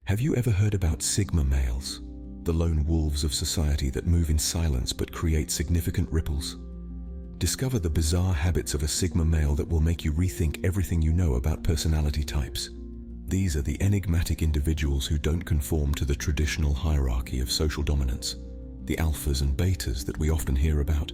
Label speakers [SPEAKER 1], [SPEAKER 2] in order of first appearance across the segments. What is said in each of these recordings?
[SPEAKER 1] Have you ever heard about Sigma males, the lone wolves of society that move in silence but create significant ripples? Discover the bizarre habits of a Sigma male that will make you rethink everything you know about personality types. These are the enigmatic individuals who don't conform to the traditional hierarchy of social dominance, the alphas and betas that we often hear about.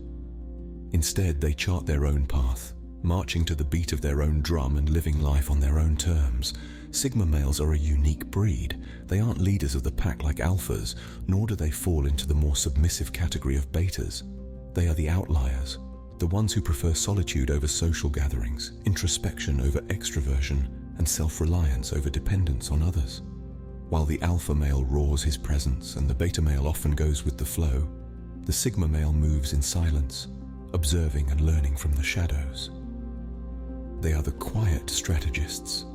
[SPEAKER 1] Instead, they chart their own path, marching to the beat of their own drum and living life on their own terms. Sigma males are a unique breed. They aren't leaders of the pack like alphas, nor do they fall into the more submissive category of betas. They are the outliers, the ones who prefer solitude over social gatherings, introspection over extroversion, and self-reliance over dependence on others. While the alpha male roars his presence and the beta male often goes with the flow, the Sigma male moves in silence, observing and learning from the shadows. They are the quiet strategists,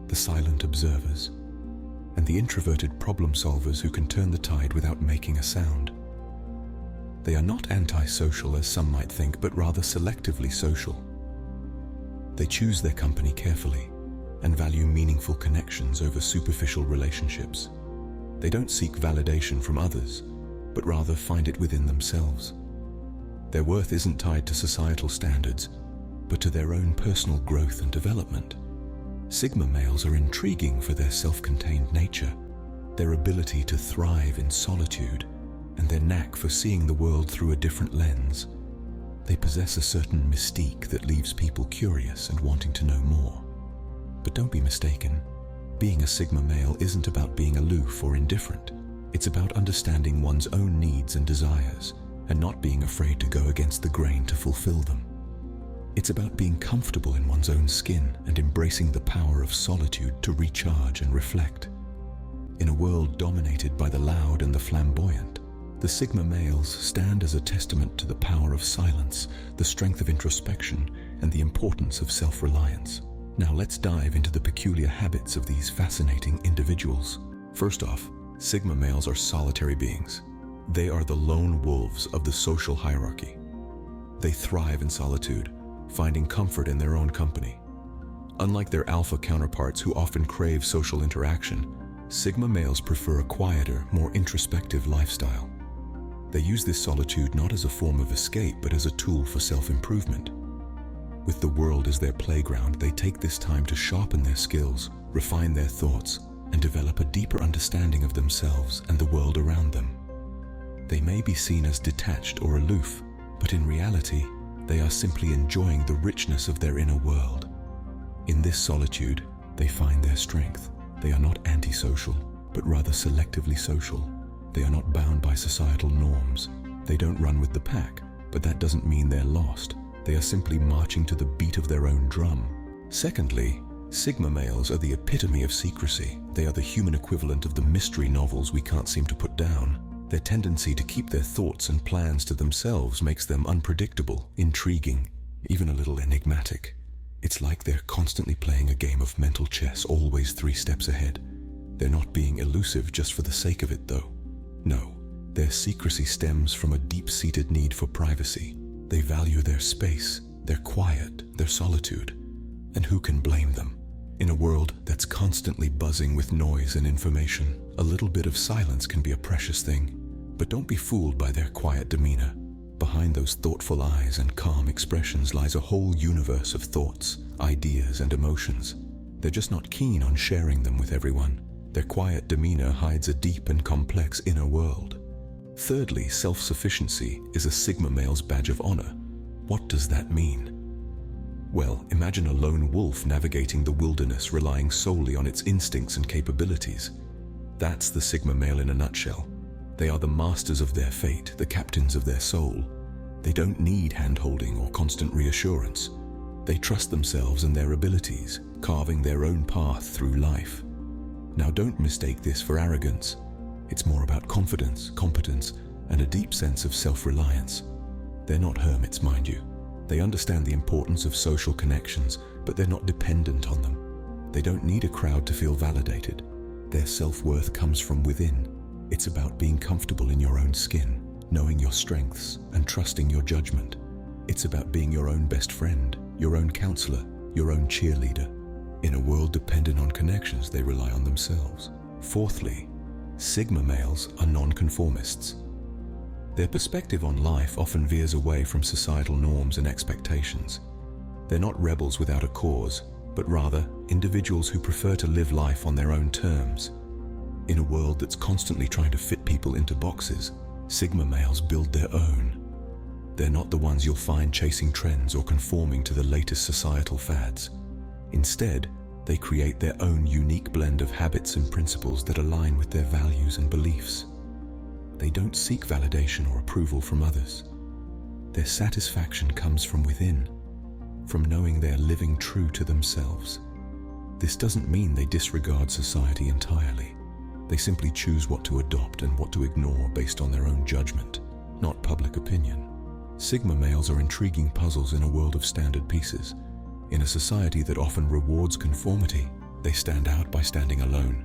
[SPEAKER 1] the silent observers, and the introverted problem solvers who can turn the tide without making a sound. They are not antisocial as some might think, but rather selectively social. They choose their company carefully and value meaningful connections over superficial relationships. They don't seek validation from others, but rather find it within themselves. Their worth isn't tied to societal standards, but to their own personal growth and development. Sigma males are intriguing for their self-contained nature, their ability to thrive in solitude, and their knack for seeing the world through a different lens. They possess a certain mystique that leaves people curious and wanting to know more. But don't be mistaken, being a Sigma male isn't about being aloof or indifferent. It's about understanding one's own needs and desires, and not being afraid to go against the grain to fulfill them. It's about being comfortable in one's own skin and embracing the power of solitude to recharge and reflect. In a world dominated by the loud and the flamboyant, the Sigma males stand as a testament to the power of silence, the strength of introspection, and the importance of self-reliance. Now let's dive into the peculiar habits of these fascinating individuals. First off, Sigma males are solitary beings. They are the lone wolves of the social hierarchy. They thrive in solitude, finding comfort in their own company. Unlike their alpha counterparts who often crave social interaction, Sigma males prefer a quieter, more introspective lifestyle. They use this solitude not as a form of escape, but as a tool for self-improvement. With the world as their playground, they take this time to sharpen their skills, refine their thoughts, and develop a deeper understanding of themselves and the world around them. They may be seen as detached or aloof, but in reality, they are simply enjoying the richness of their inner world. In this solitude, they find their strength. They are not antisocial, but rather selectively social. They are not bound by societal norms. They don't run with the pack, but that doesn't mean they're lost. They are simply marching to the beat of their own drum. Secondly, Sigma males are the epitome of secrecy. They are the human equivalent of the mystery novels we can't seem to put down. Their tendency to keep their thoughts and plans to themselves makes them unpredictable, intriguing, even a little enigmatic. It's like they're constantly playing a game of mental chess, always 3 steps ahead. They're not being elusive just for the sake of it, though. No, their secrecy stems from a deep-seated need for privacy. They value their space, their quiet, their solitude. And who can blame them? In a world that's constantly buzzing with noise and information, a little bit of silence can be a precious thing. But don't be fooled by their quiet demeanor. Behind those thoughtful eyes and calm expressions lies a whole universe of thoughts, ideas, and emotions. They're just not keen on sharing them with everyone. Their quiet demeanor hides a deep and complex inner world. Thirdly, self-sufficiency is a Sigma male's badge of honor. What does that mean? Well, imagine a lone wolf navigating the wilderness, relying solely on its instincts and capabilities. That's the Sigma male in a nutshell. They are the masters of their fate, the captains of their soul. They don't need hand-holding or constant reassurance. They trust themselves and their abilities, carving their own path through life. Now don't mistake this for arrogance. It's more about confidence, competence, and a deep sense of self-reliance. They're not hermits, mind you. They understand the importance of social connections, but they're not dependent on them. They don't need a crowd to feel validated. Their self-worth comes from within. It's about being comfortable in your own skin, knowing your strengths, and trusting your judgment. It's about being your own best friend, your own counselor, your own cheerleader. In a world dependent on connections, they rely on themselves. Fourthly, Sigma males are non-conformists. Their perspective on life often veers away from societal norms and expectations. They're not rebels without a cause, but rather individuals who prefer to live life on their own terms. In a world that's constantly trying to fit people into boxes, Sigma males build their own. They're not the ones you'll find chasing trends or conforming to the latest societal fads. Instead, they create their own unique blend of habits and principles that align with their values and beliefs. They don't seek validation or approval from others. Their satisfaction comes from within, from knowing they're living true to themselves. This doesn't mean they disregard society entirely. They simply choose what to adopt and what to ignore based on their own judgment, not public opinion. Sigma males are intriguing puzzles in a world of standard pieces. In a society that often rewards conformity, they stand out by standing alone.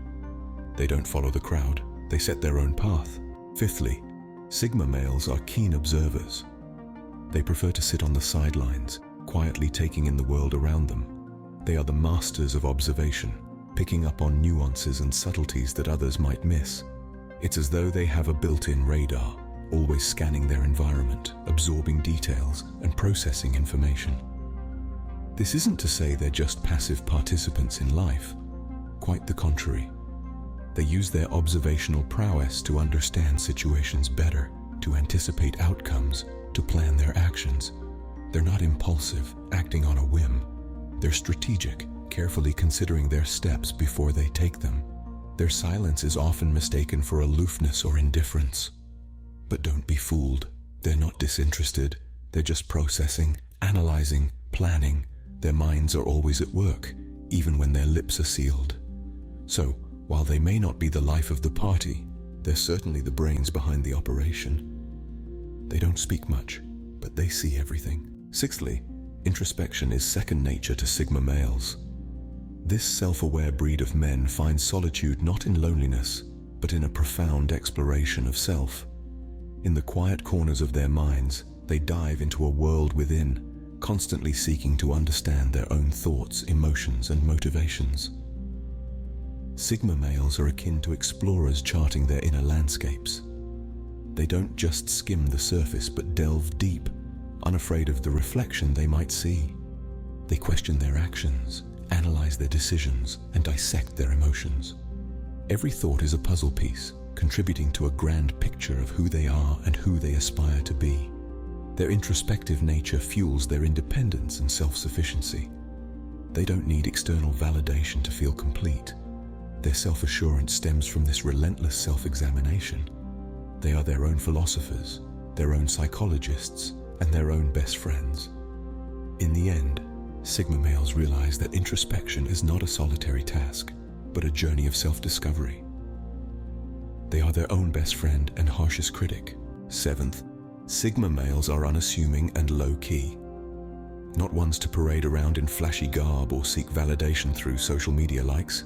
[SPEAKER 1] They don't follow the crowd, they set their own path. Fifthly, Sigma males are keen observers. They prefer to sit on the sidelines, quietly taking in the world around them. They are the masters of observation, picking up on nuances and subtleties that others might miss. It's as though they have a built-in radar, always scanning their environment, absorbing details, and processing information. This isn't to say they're just passive participants in life. Quite the contrary. They use their observational prowess to understand situations better, to anticipate outcomes, to plan their actions. They're not impulsive, acting on a whim. They're strategic, carefully considering their steps before they take them. Their silence is often mistaken for aloofness or indifference. But don't be fooled. They're not disinterested. They're just processing, analyzing, planning. Their minds are always at work, even when their lips are sealed. So, while they may not be the life of the party, they're certainly the brains behind the operation. They don't speak much, but they see everything. Sixthly, introspection is second nature to Sigma males. This self-aware breed of men finds solitude not in loneliness, but in a profound exploration of self. In the quiet corners of their minds, they dive into a world within, constantly seeking to understand their own thoughts, emotions, and motivations. Sigma males are akin to explorers charting their inner landscapes. They don't just skim the surface, but delve deep, unafraid of the reflection they might see. They question their actions, analyze their decisions, and dissect their emotions. Every thought is a puzzle piece, contributing to a grand picture of who they are and who they aspire to be. Their introspective nature fuels their independence and self-sufficiency. They don't need external validation to feel complete. Their self-assurance stems from this relentless self-examination. They are their own philosophers, their own psychologists, and their own best friends. In the end, Sigma males realize that introspection is not a solitary task, but a journey of self-discovery. They are their own best friend and harshest critic. Seventh, Sigma males are unassuming and low-key. Not ones to parade around in flashy garb or seek validation through social media likes.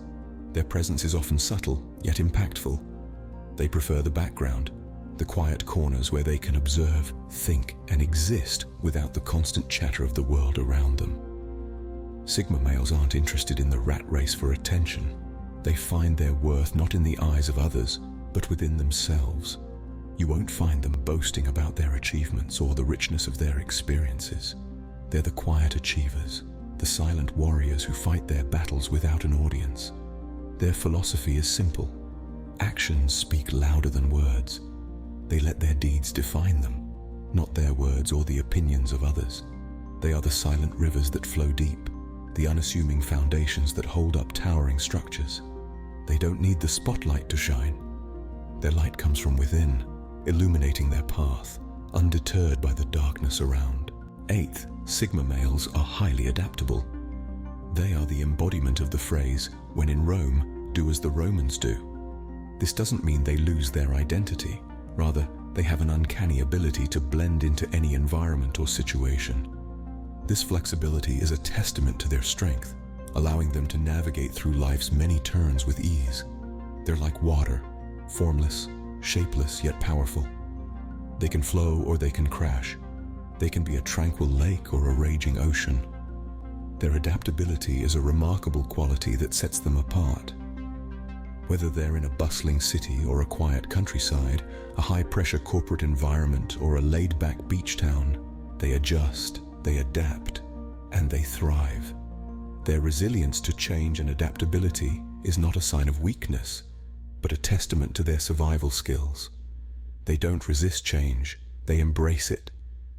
[SPEAKER 1] Their presence is often subtle, yet impactful. They prefer the background, the quiet corners where they can observe, think, and exist without the constant chatter of the world around them. Sigma males aren't interested in the rat race for attention. They find their worth not in the eyes of others, but within themselves. You won't find them boasting about their achievements or the richness of their experiences. They're the quiet achievers, the silent warriors who fight their battles without an audience. Their philosophy is simple. Actions speak louder than words. They let their deeds define them, not their words or the opinions of others. They are the silent rivers that flow deep, the unassuming foundations that hold up towering structures. They don't need the spotlight to shine. Their light comes from within, illuminating their path, undeterred by the darkness around. Eighth, Sigma males are highly adaptable. They are the embodiment of the phrase, "When in Rome, do as the Romans do." This doesn't mean they lose their identity. Rather, they have an uncanny ability to blend into any environment or situation. This flexibility is a testament to their strength, allowing them to navigate through life's many turns with ease. They're like water, formless, shapeless yet powerful. They can flow or they can crash. They can be a tranquil lake or a raging ocean. Their adaptability is a remarkable quality that sets them apart. Whether they're in a bustling city or a quiet countryside, a high-pressure corporate environment or a laid-back beach town, they adjust, they adapt, and they thrive. Their resilience to change and adaptability is not a sign of weakness, but a testament to their survival skills. They don't resist change, they embrace it.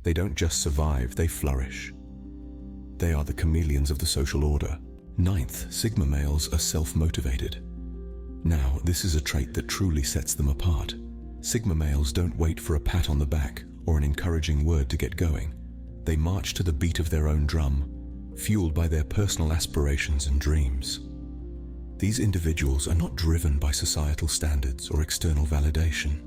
[SPEAKER 1] They don't just survive, they flourish. They are the chameleons of the social order. Ninth, Sigma males are self-motivated. Now, this is a trait that truly sets them apart. Sigma males don't wait for a pat on the back or an encouraging word to get going. They march to the beat of their own drum, fueled by their personal aspirations and dreams. These individuals are not driven by societal standards or external validation.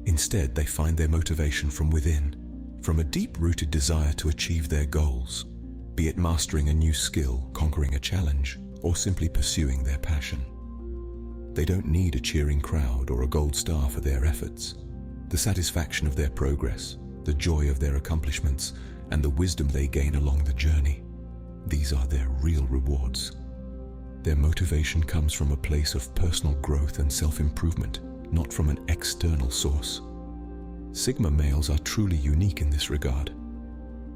[SPEAKER 1] Instead, they find their motivation from within, from a deep-rooted desire to achieve their goals, be it mastering a new skill, conquering a challenge, or simply pursuing their passion. They don't need a cheering crowd or a gold star for their efforts. The satisfaction of their progress, the joy of their accomplishments, and the wisdom they gain along the journey, these are their real rewards. Their motivation comes from a place of personal growth and self-improvement, not from an external source. Sigma males are truly unique in this regard.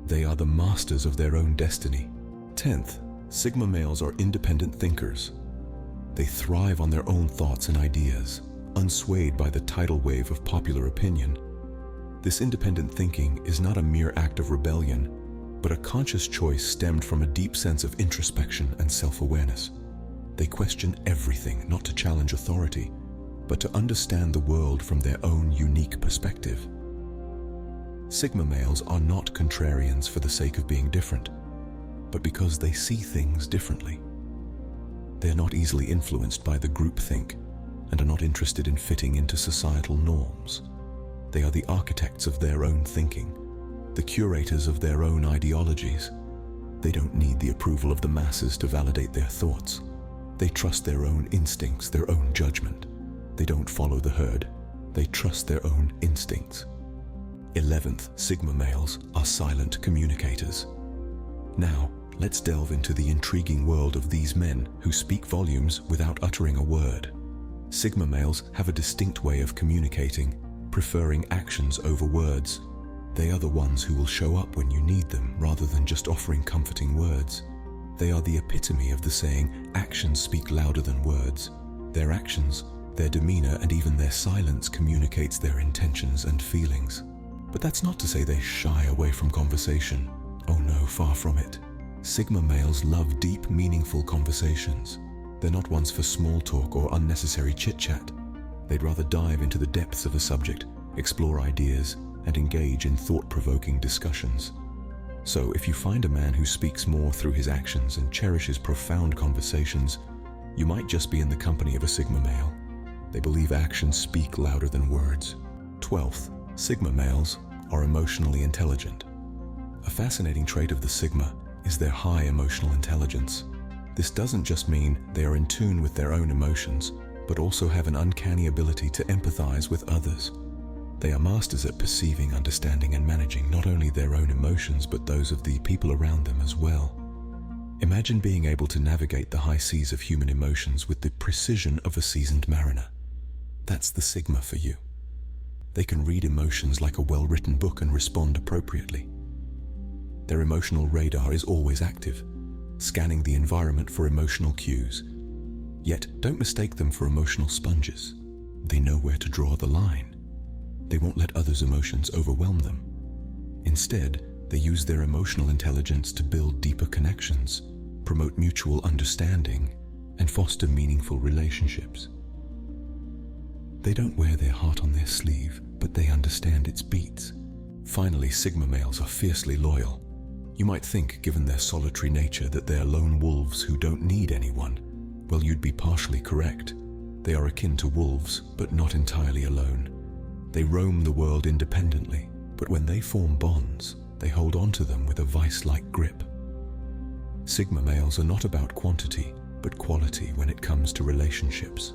[SPEAKER 1] They are the masters of their own destiny. 10th, Sigma males are independent thinkers. They thrive on their own thoughts and ideas, unswayed by the tidal wave of popular opinion. This independent thinking is not a mere act of rebellion, but a conscious choice stemmed from a deep sense of introspection and self-awareness. They question everything, not to challenge authority, but to understand the world from their own unique perspective. Sigma males are not contrarians for the sake of being different, but because they see things differently. They are not easily influenced by the groupthink and are not interested in fitting into societal norms. They are the architects of their own thinking, the curators of their own ideologies. They don't need the approval of the masses to validate their thoughts. They trust their own instincts, their own judgment. They don't follow the herd. They trust their own instincts. 11th, Sigma males are silent communicators. Now, let's delve into the intriguing world of these men who speak volumes without uttering a word. Sigma males have a distinct way of communicating, preferring actions over words. They are the ones who will show up when you need them rather than just offering comforting words. They are the epitome of the saying, actions speak louder than words. Their actions, their demeanor, and even their silence communicates their intentions and feelings. But that's not to say they shy away from conversation. Oh no, far from it. Sigma males love deep, meaningful conversations. They're not ones for small talk or unnecessary chit-chat. They'd rather dive into the depths of a subject, explore ideas, and engage in thought-provoking discussions. So if you find a man who speaks more through his actions and cherishes profound conversations, you might just be in the company of a Sigma male. They believe actions speak louder than words. 12th, Sigma males are emotionally intelligent. A fascinating trait of the Sigma is their high emotional intelligence. This doesn't just mean they are in tune with their own emotions, but also have an uncanny ability to empathize with others. They are masters at perceiving, understanding, and managing not only their own emotions, but those of the people around them as well. Imagine being able to navigate the high seas of human emotions with the precision of a seasoned mariner. That's the Sigma for you. They can read emotions like a well-written book and respond appropriately. Their emotional radar is always active, scanning the environment for emotional cues. Yet, don't mistake them for emotional sponges. They know where to draw the line. They won't let others' emotions overwhelm them. Instead, they use their emotional intelligence to build deeper connections, promote mutual understanding, and foster meaningful relationships. They don't wear their heart on their sleeve, but they understand its beats. Finally, Sigma males are fiercely loyal. You might think, given their solitary nature, that they're lone wolves who don't need anyone. Well, you'd be partially correct. They are akin to wolves, but not entirely alone. They roam the world independently, but when they form bonds, they hold on to them with a vice-like grip. Sigma males are not about quantity, but quality when it comes to relationships.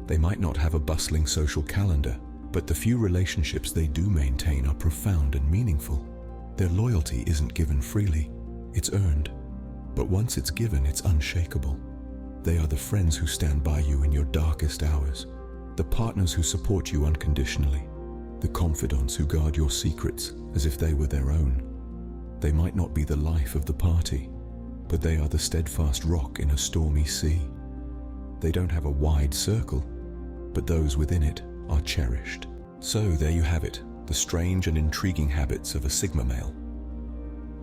[SPEAKER 1] They might not have a bustling social calendar, but the few relationships they do maintain are profound and meaningful. Their loyalty isn't given freely, it's earned. But once it's given, it's unshakable. They are the friends who stand by you in your darkest hours, the partners who support you unconditionally, the confidants who guard your secrets as if they were their own. They might not be the life of the party, but they are the steadfast rock in a stormy sea. They don't have a wide circle, but those within it are cherished. So there you have it, the strange and intriguing habits of a Sigma male.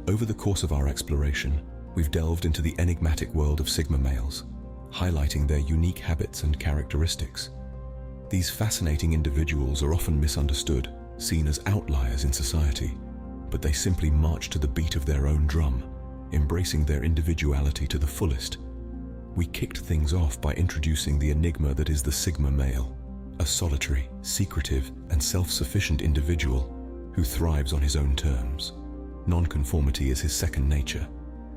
[SPEAKER 1] Over the course of our exploration, we've delved into the enigmatic world of Sigma males, highlighting their unique habits and characteristics. These fascinating individuals are often misunderstood, seen as outliers in society, but they simply march to the beat of their own drum, embracing their individuality to the fullest. We kicked things off by introducing the enigma that is the Sigma male, a solitary, secretive, and self-sufficient individual who thrives on his own terms. Non-conformity is his second nature,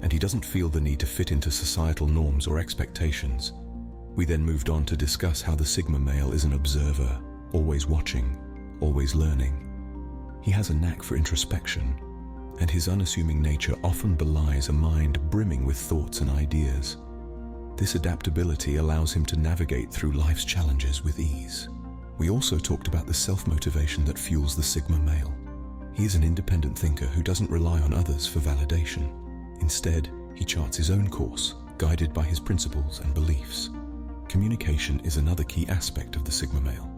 [SPEAKER 1] and he doesn't feel the need to fit into societal norms or expectations. We then moved on to discuss how the Sigma male is an observer, always watching, always learning. He has a knack for introspection, and his unassuming nature often belies a mind brimming with thoughts and ideas. This adaptability allows him to navigate through life's challenges with ease. We also talked about the self-motivation that fuels the Sigma male. He is an independent thinker who doesn't rely on others for validation. Instead, he charts his own course, guided by his principles and beliefs. Communication is another key aspect of the Sigma male.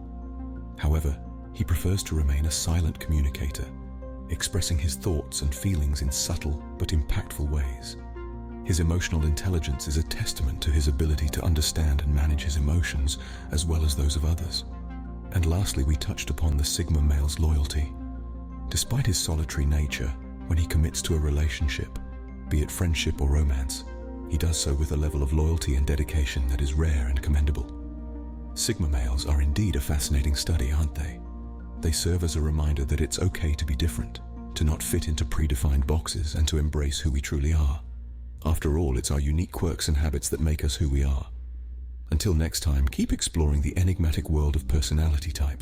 [SPEAKER 1] However, he prefers to remain a silent communicator, expressing his thoughts and feelings in subtle but impactful ways. His emotional intelligence is a testament to his ability to understand and manage his emotions as well as those of others. And lastly, we touched upon the Sigma male's loyalty. Despite his solitary nature, when he commits to a relationship, be it friendship or romance, he does so with a level of loyalty and dedication that is rare and commendable. Sigma males are indeed a fascinating study, aren't they? They serve as a reminder that it's okay to be different, to not fit into predefined boxes, and to embrace who we truly are. After all, it's our unique quirks and habits that make us who we are. Until next time, keep exploring the enigmatic world of personality types.